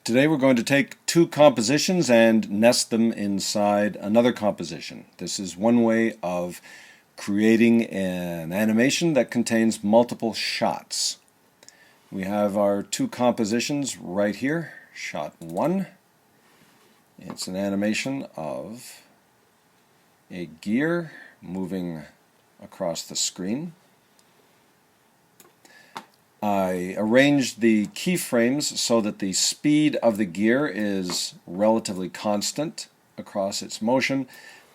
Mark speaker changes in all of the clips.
Speaker 1: Today we're going to take two compositions and nest them inside another composition. This is one way of creating an animation that contains multiple shots. We have our two compositions right here. Shot 1. It's an animation of a gear moving across the screen. I arranged the keyframes so that the speed of the gear is relatively constant across its motion,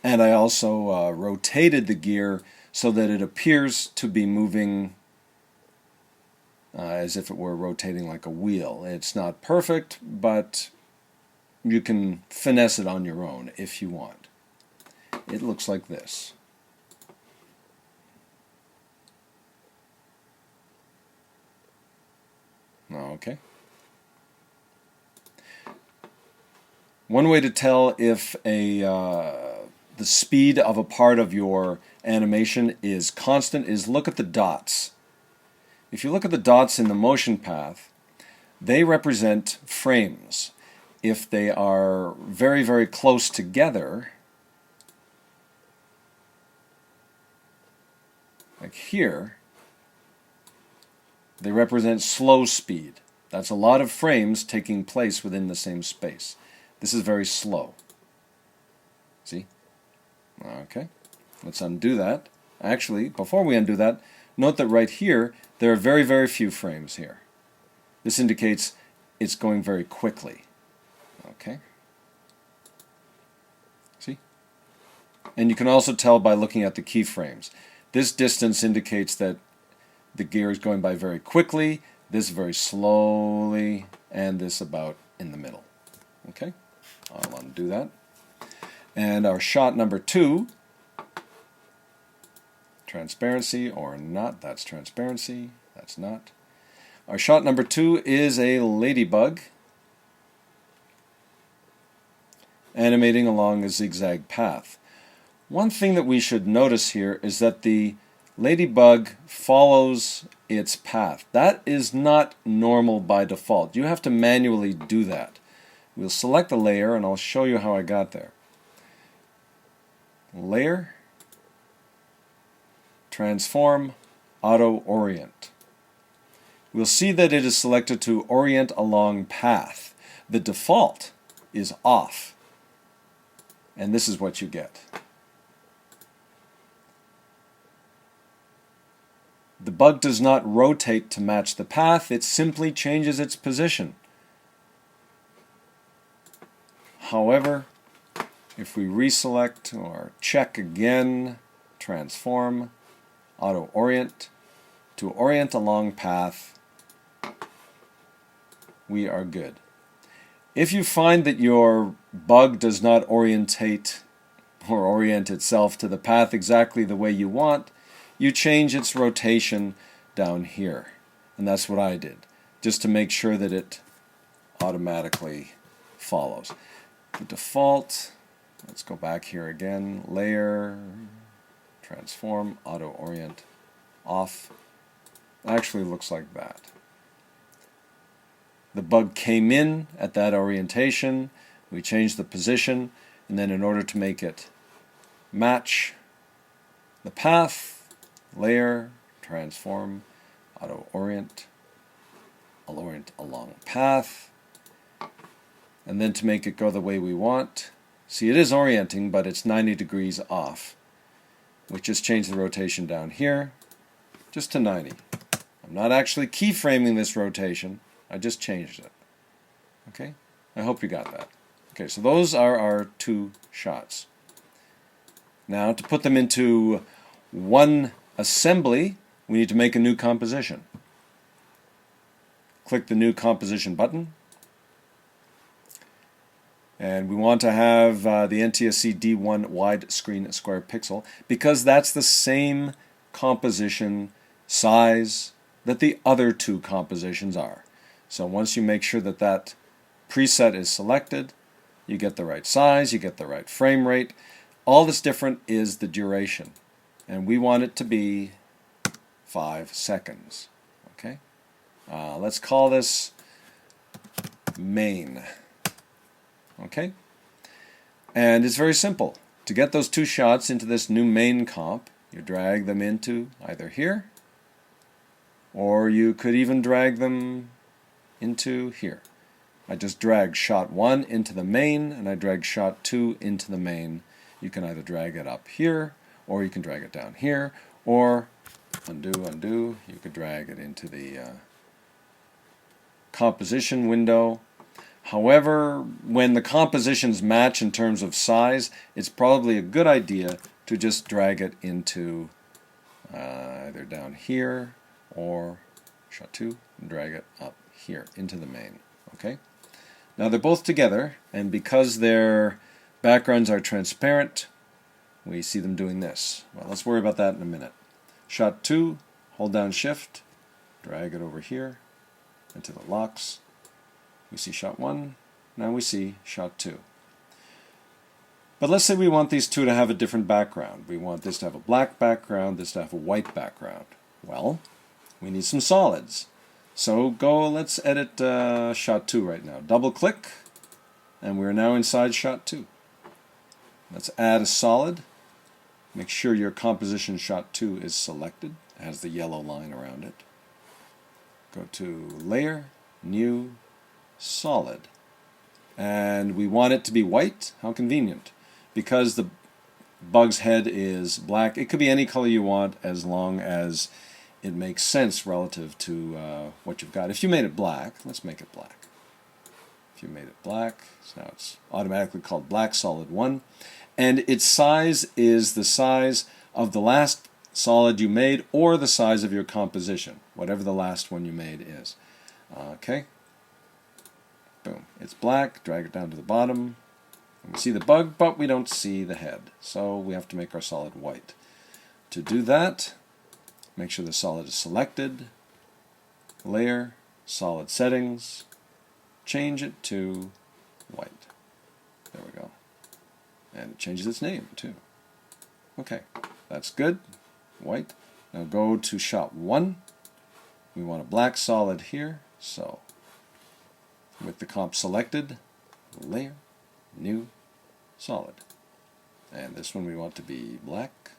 Speaker 1: and I also rotated the gear so that it appears to be moving as if it were rotating like a wheel. It's not perfect, but you can finesse it on your own if you want. It looks like this. Okay. One way to tell if the speed of a part of your animation is constant is look at the dots. If you look at the dots in the motion path, they represent frames. If they are very, very close together, like here, they represent slow speed. That's a lot of frames taking place within the same space. This is very slow. See? Okay. Let's undo that. Actually, before we undo that, note that right here, there are very, very few frames here. This indicates it's going very quickly. Okay. See? And you can also tell by looking at the keyframes. This distance indicates that the gear is going by very quickly, this very slowly, and this about in the middle. Okay, I'll undo that. And our shot number 2, transparency or not, that's transparency, that's not. Our shot number 2 is a ladybug animating along a zigzag path. One thing that we should notice here is that the ladybug follows its path. That is not normal by default. You have to manually do that. We'll select a layer and I'll show you how I got there. Layer, transform, auto-orient. We'll see that it is selected to orient along path. The default is off. And this is what you get. The bug does not rotate to match the path, it simply changes its position. However, if we reselect or check again, transform, auto-orient, to orient along path, we are good. If you find that your bug does not orientate or orient itself to the path exactly the way you want, you change its rotation down here. And that's what I did, just to make sure that it automatically follows. The default, let's go back here again, layer, transform, auto-orient, off. Actually looks like that. The bug came in at that orientation, we changed the position, and then in order to make it match the path, layer, transform, auto-orient, I'll orient along path, and then to make it go the way we want, see it is orienting but it's 90 degrees off. We just change the rotation down here, just to 90. I'm not actually keyframing this rotation, I just changed it. Okay? I hope you got that. Okay, so those are our two shots. Now to put them into one assembly, we need to make a new composition. Click the new composition button. And we want to have the NTSC D1 widescreen square pixel because that's the same composition size that the other two compositions are. So once you make sure that that preset is selected, you get the right size, you get the right frame rate. All that's different is the duration. And we want it to be 5 seconds. Okay? Let's call this main. Okay? And it's very simple. To get those two shots into this new main comp, you drag them into either here, or you could even drag them into here. I just drag shot 1 into the main, and I drag shot 2 into the main. You can either drag it up here, or you can drag it down here, or undo, you could drag it into the composition window. However, when the compositions match in terms of size, it's probably a good idea to just drag it into either down here or shot 2 and drag it up here into the main. Okay? Now they're both together, and because their backgrounds are transparent, we see them doing this. Well, let's worry about that in a minute. Shot 2, hold down Shift, drag it over here into the locks. We see shot 1, now we see shot 2. But let's say we want these two to have a different background. We want this to have a black background, this to have a white background. Well, we need some solids. So let's edit shot 2 right now. Double click, and we're now inside shot 2. Let's add a solid. Make sure your composition shot 2 is selected. It has the yellow line around it. Go to Layer, New, Solid. And we want it to be white. How convenient. Because the bug's head is black, it could be any color you want as long as it makes sense relative to what you've got. If you made it black, let's make it black. If you made it black, so now it's automatically called Black Solid 1. And its size is the size of the last solid you made or the size of your composition, whatever the last one you made is. Okay? Boom. It's black. Drag it down to the bottom. And we see the bug, but we don't see the head. So we have to make our solid white. To do that, make sure the solid is selected. Layer, Solid Settings. Change it to white. There we go. And it changes its name too. Okay, that's good. White. Now go to shot 1. We want a black solid here. So with the comp selected, Layer, New, Solid. And this one we want to be black.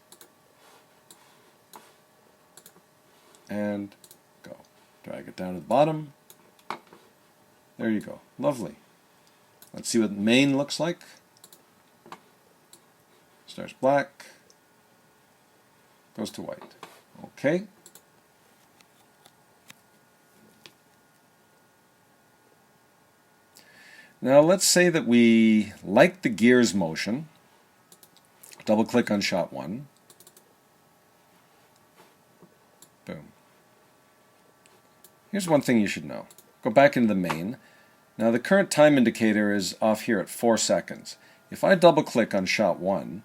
Speaker 1: And go. Drag it down to the bottom. There you go. Lovely. Let's see what main looks like. Starts black, goes to white. Okay. Now let's say that we like the gears motion. Double click on shot 1. Boom. Here's one thing you should know. Go back into the main. Now the current time indicator is off here at 4 seconds. If I double click on shot 1,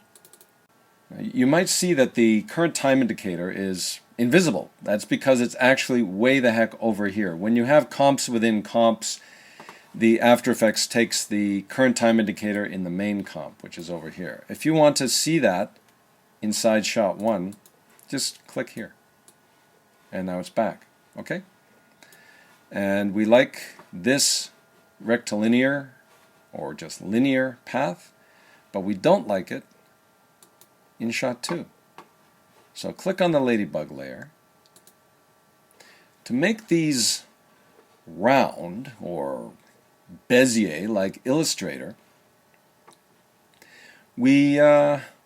Speaker 1: you might see that the current time indicator is invisible. That's because it's actually way the heck over here. When you have comps within comps, the After Effects takes the current time indicator in the main comp, which is over here. If you want to see that inside shot 1, just click here. And now it's back. Okay? And we like this rectilinear or just linear path, but we don't like it in shot 2. So click on the ladybug layer. To make these round or Bezier like Illustrator, we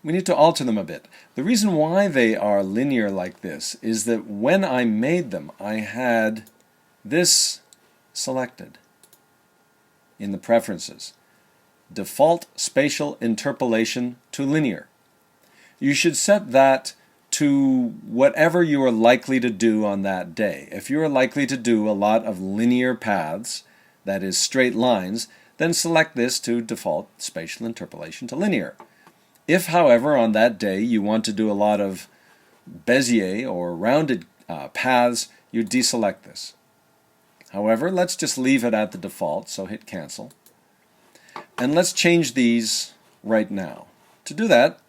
Speaker 1: need to alter them a bit. The reason why they are linear like this is that when I made them, I had this selected in the preferences. Default spatial interpolation to linear. You should set that to whatever you are likely to do on that day. If you are likely to do a lot of linear paths, that is straight lines, then select this to default spatial interpolation to linear. If, however, on that day you want to do a lot of Bezier or rounded paths, you deselect this. However, let's just leave it at the default, so hit cancel. And let's change these right now. To do that,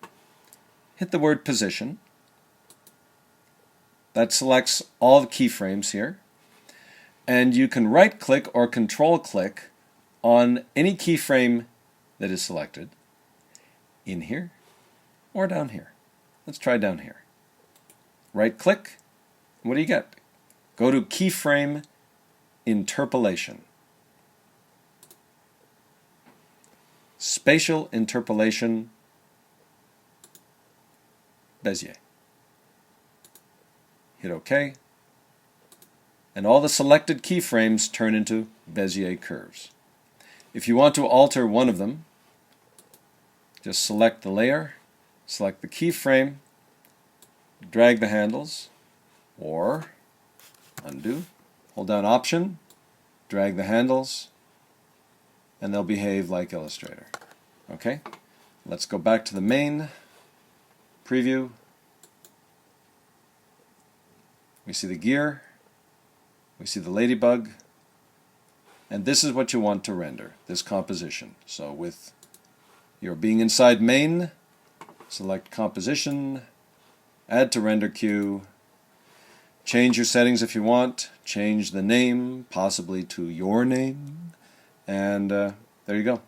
Speaker 1: hit the word position. That selects all the keyframes here. And you can right click or control click on any keyframe that is selected, in here or down here. Let's try down here. Right click, what do you get? Go to keyframe interpolation. Spatial interpolation Bezier. Hit OK. And all the selected keyframes turn into Bezier curves. If you want to alter one of them, just select the layer, select the keyframe, drag the handles, or undo, hold down Option, drag the handles, and they'll behave like Illustrator. Okay, let's go back to the main preview. We see the gear, we see the ladybug, and this is what you want to render, this composition. So with your being inside main, select composition, add to render queue, change your settings if you want, change the name possibly to your name, and there you go.